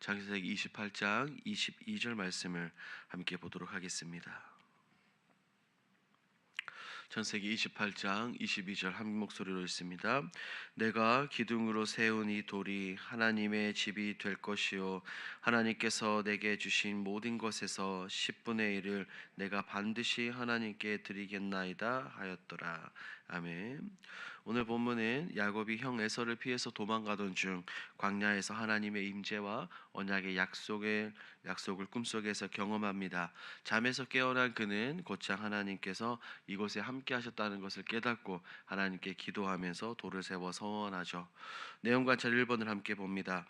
창세기 28장 22절 말씀을 함께 보도록 하겠습니다. 창세기 28장 22절 한 목소리로 읽습니다. 내가 기둥으로 세운 이 돌이 하나님의 집이 될 것이요 하나님께서 내게 주신 모든 것에서 10분의 1을 내가 반드시 하나님께 드리겠나이다 하였더라. 아멘. 오늘 본문은 야곱이 형 에서를 피해서 도망가던 중 광야에서 하나님의 임재와 언약의 약속을 꿈속에서 경험합니다. 잠에서 깨어난 그는 곧장 하나님께서 이곳에 함께 하셨다는 것을 깨닫고 하나님께 기도하면서 돌을 세워 서원하죠. 내용 관찰 1번을 함께 봅니다.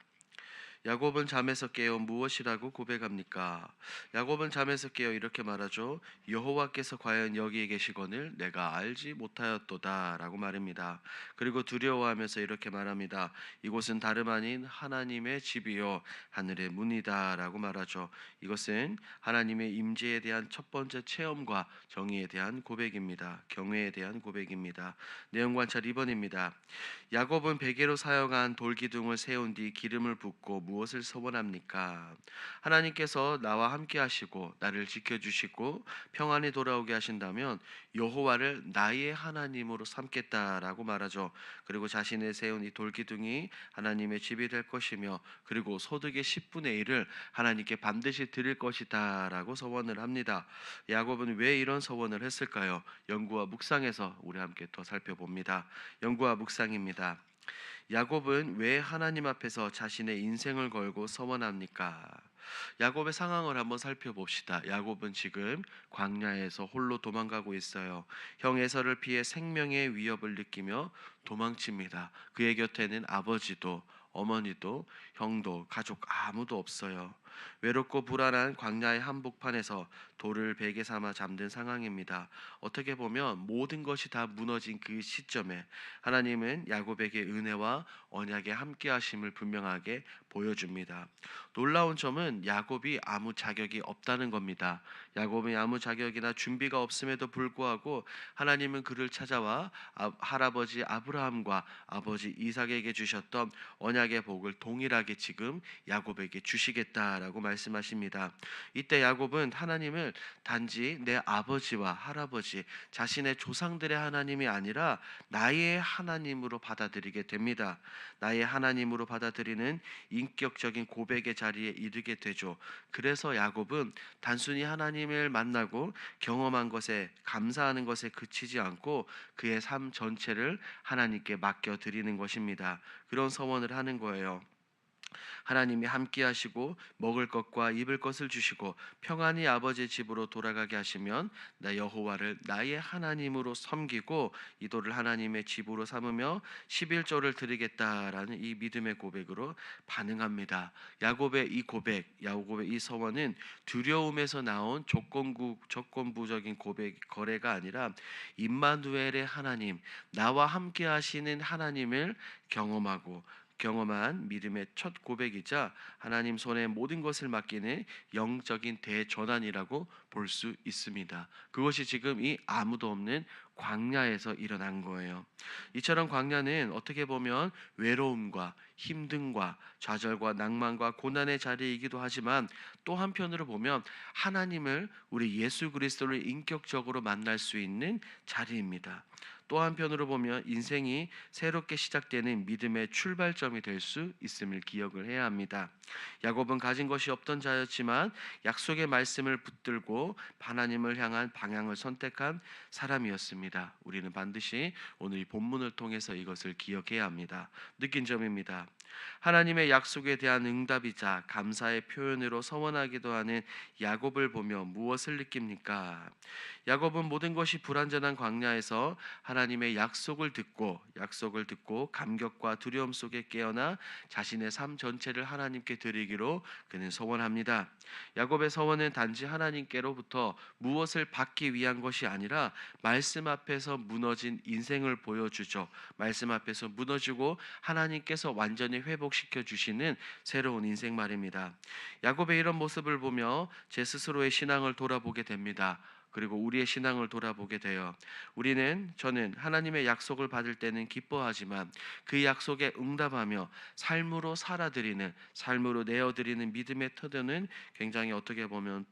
야곱은 잠에서 깨어 무엇이라고 고백합니까? 야곱은 잠에서 깨어 이렇게 말하죠. 여호와께서 과연 여기에 계시거늘 내가 알지 못하였도다 라고 말합니다. 그리고 두려워하면서 이렇게 말합니다. 이곳은 다름 아닌 하나님의 집이요 하늘의 문이다 라고 말하죠. 이것은 하나님의 임재에 대한 첫 번째 체험과 정의에 대한 고백입니다. 경외에 대한 고백입니다. 내용 관찰 2번입니다. 야곱은 베개로 사용한 돌기둥을 세운 뒤 기름을 붓고 무엇을 서원합니까? 하나님께서 나와 함께 하시고 나를 지켜주시고 평안히 돌아오게 하신다면 여호와를 나의 하나님으로 삼겠다라고 말하죠. 그리고 자신의 세운 이 돌기둥이 하나님의 집이 될 것이며 그리고 소득의 10분의 1을 하나님께 반드시 드릴 것이다 라고 서원을 합니다. 야곱은 왜 이런 서원을 했을까요? 연구와 묵상에서 우리 함께 더 살펴봅니다. 연구와 묵상입니다. 야곱은 왜 하나님 앞에서 자신의 인생을 걸고 서원합니까? 야곱의 상황을 한번 살펴봅시다. 야곱은 지금 광야에서 홀로 도망가고 있어요. 형 에서를 피해 생명의 위협을 느끼며 도망칩니다. 그의 곁에는 아버지도 어머니도 형도 가족 아무도 없어요. 외롭고 불안한 광야의 한복판에서 돌을 베개 삼아 잠든 상황입니다. 어떻게 보면 모든 것이 다 무너진 그 시점에 하나님은 야곱에게 은혜와 언약의 함께하심을 분명하게 보여줍니다. 놀라운 점은 야곱이 아무 자격이 없다는 겁니다. 야곱이 아무 자격이나 준비가 없음에도 불구하고 하나님은 그를 찾아와 할아버지 아브라함과 아버지 이삭에게 주셨던 언약의 복을 동일하게 지금 야곱에게 주시겠다라고 말씀하십니다. 이때 야곱은 하나님을 단지 내 아버지와 할아버지 자신의 조상들의 하나님이 아니라 나의 하나님으로 받아들이게 됩니다. 나의 하나님으로 받아들이는 인격적인 고백의 자리에 이르게 되죠. 그래서 야곱은 단순히 하나님을 만나고 경험한 것에 감사하는 것에 그치지 않고 그의 삶 전체를 하나님께 맡겨 드리는 것입니다. 그런 서원을 하는 거예요. 하나님이 함께 하시고 먹을 것과 입을 것을 주시고 평안히 아버지의 집으로 돌아가게 하시면 나 여호와를 나의 하나님으로 섬기고 이 돌을 하나님의 집으로 삼으며 11조를 드리겠다라는 이 믿음의 고백으로 반응합니다. 야곱의 이 고백, 야곱의 이 서원은 두려움에서 나온 조건부적인 고백 거래가 아니라 임마누엘의 하나님, 나와 함께 하시는 하나님을 경험한 믿음의 첫 고백이자 하나님 손에 모든 것을 맡기는 영적인 대전환이라고 볼 수 있습니다. 그것이 지금 이 아무도 없는 광야에서 일어난 거예요. 이처럼 광야는 어떻게 보면 외로움과 힘듦과 좌절과 낭만과 고난의 자리이기도 하지만 또 한편으로 보면 하나님을 우리 예수 그리스도를 인격적으로 만날 수 있는 자리입니다. 또 한편으로 보면 인생이 새롭게 시작되는 믿음의 출발점이 될 수 있음을 기억을 해야 합니다. 야곱은 가진 것이 없던 자였지만 약속의 말씀을 붙들고 하나님을 향한 방향을 선택한 사람이었습니다. 우리는 반드시 오늘 이 본문을 통해서 이것을 기억해야 합니다. 느낀 점입니다. 하나님의 약속에 대한 응답이자 감사의 표현으로 서원하기도 하는 야곱을 보며 무엇을 느낍니까? 야곱은 모든 것이 불완전한 광야에서 하나님의 약속을 듣고 감격과 두려움 속에 깨어나 자신의 삶 전체를 하나님께 드리기로 그는 서원합니다. 야곱의 서원은 단지 하나님께로부터 무엇을 받기 위한 것이 아니라 말씀 앞에서 무너진 인생을 보여주죠. 말씀 앞에서 무너지고 하나님께서 완전히 회복시켜 주시는 새로운 인생 말입니다. 야곱의 이런 모습을 보며 제 스스로의 신앙을 돌아보게 됩니다. 그리고 우리의 신앙을 돌아보게 되어 저는 하나님의 약속을 받을 때는 기뻐하지만 그 약속에 응답하며 삶으로 내어드리는 믿음의 태도는 굉장히 어떻게 보면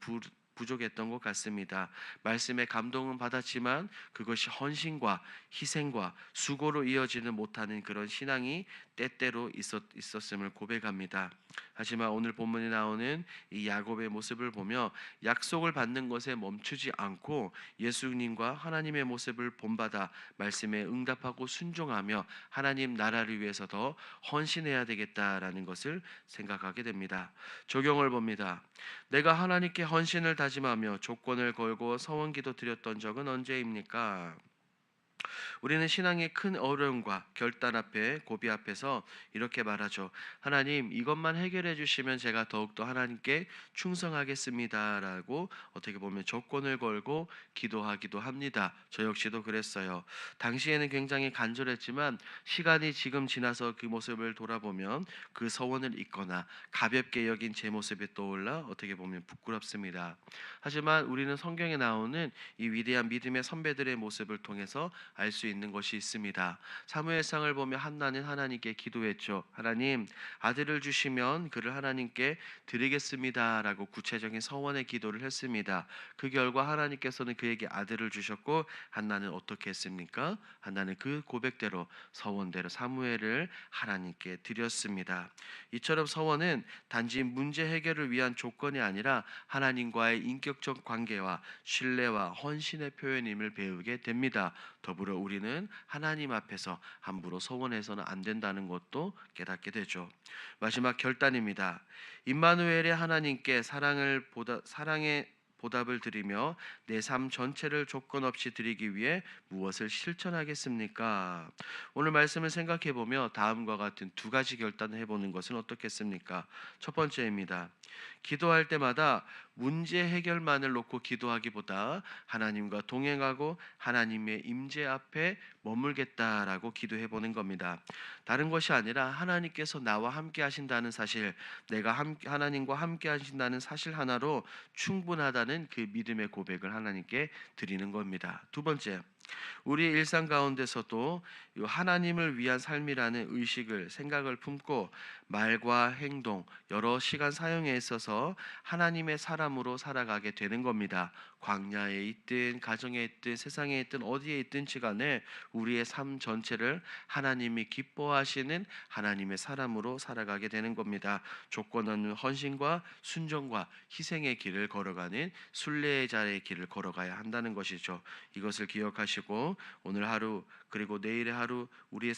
부족했던 것 같습니다. 말씀에 감동은 받았지만 그것이 헌신과 희생과 수고로 이어지는 못하는 그런 신앙이 때때로 있었음을 고백합니다. 하지만 오늘 본문에 나오는 이 야곱의 모습을 보며 약속을 받는 것에 멈추지 않고 예수님과 하나님의 모습을 본받아 말씀에 응답하고 순종하며 하나님 나라를 위해서 더 헌신해야 되겠다라는 것을 생각하게 됩니다. 적용을 봅니다. 내가 하나님께 헌신을 다짐하며 조건을 걸고 서원기도 드렸던 적은 언제입니까? 우리는 신앙의 큰 어려움과 결단 앞에 고비 앞에서 이렇게 말하죠. 하나님, 이것만 해결해 주시면 제가 더욱더 하나님께 충성하겠습니다라고 어떻게 보면 조건을 걸고 기도하기도 합니다. 저 역시도 그랬어요. 당시에는 굉장히 간절했지만 시간이 지금 지나서 그 모습을 돌아보면 그 서원을 잊거나 가볍게 여긴 제 모습이 떠올라 어떻게 보면 부끄럽습니다. 하지만 우리는 성경에 나오는 이 위대한 믿음의 선배들의 모습을 통해서 알 수 있는 것이 있습니다. 사무엘상을 보며 한나는 하나님께 기도했죠. 하나님, 아들을 주시면 그를 하나님께 드리겠습니다라고 구체적인 서원의 기도를 했습니다. 그 결과 하나님께서는 그에게 아들을 주셨고 한나는 어떻게 했습니까? 한나는 그 고백대로 서원대로 사무엘을 하나님께 드렸습니다. 이처럼 서원은 단지 문제 해결을 위한 조건이 아니라 하나님과의 인격적 관계와 신뢰와 헌신의 표현임을 배우게 됩니다. 더불어 우리는 하나님 앞에서 함부로 서원해서는 안 된다는 것도 깨닫게 되죠. 마지막 결단입니다. 임마누엘의 하나님께 사랑의 보답을 드리며 내 삶 전체를 조건 없이 드리기 위해 무엇을 실천하겠습니까? 오늘 말씀을 생각해 보며 다음과 같은 두 가지 결단을 해보는 것은 어떻겠습니까? 첫 번째입니다. 기도할 때마다 문제 해결만을 놓고 기도하기보다 하나님과 동행하고 하나님의 임재 앞에 머물겠다라고 기도해 보는 겁니다. 다른 것이 아니라 하나님께서 나와 함께 하신다는 사실, 하나님과 함께 하신다는 사실 하나로 충분하다는 그 믿음의 고백을 하나님께 드리는 겁니다. 두 번째, 우리 일상 가운데서도 하나님을 위한 삶이라는 생각을 품고 말과 행동, 여러 시간 사용에 있어서 하나님의 사람으로 살아가게 되는 겁니다. 광야에 있든 가정에 있든 세상에 있든 어디에 있든지 간에 우리의 삶 전체를 하나님이 기뻐하시는 하나님의 사람으로 살아가게 되는 겁니다. 조건 없는 헌신과 순종과 희생의 길을 걸어가는 순례자의 길을 걸어가야 한다는 것이죠. 이것을 기억하시고 오늘 하루 그리고 내일의 하루 우리의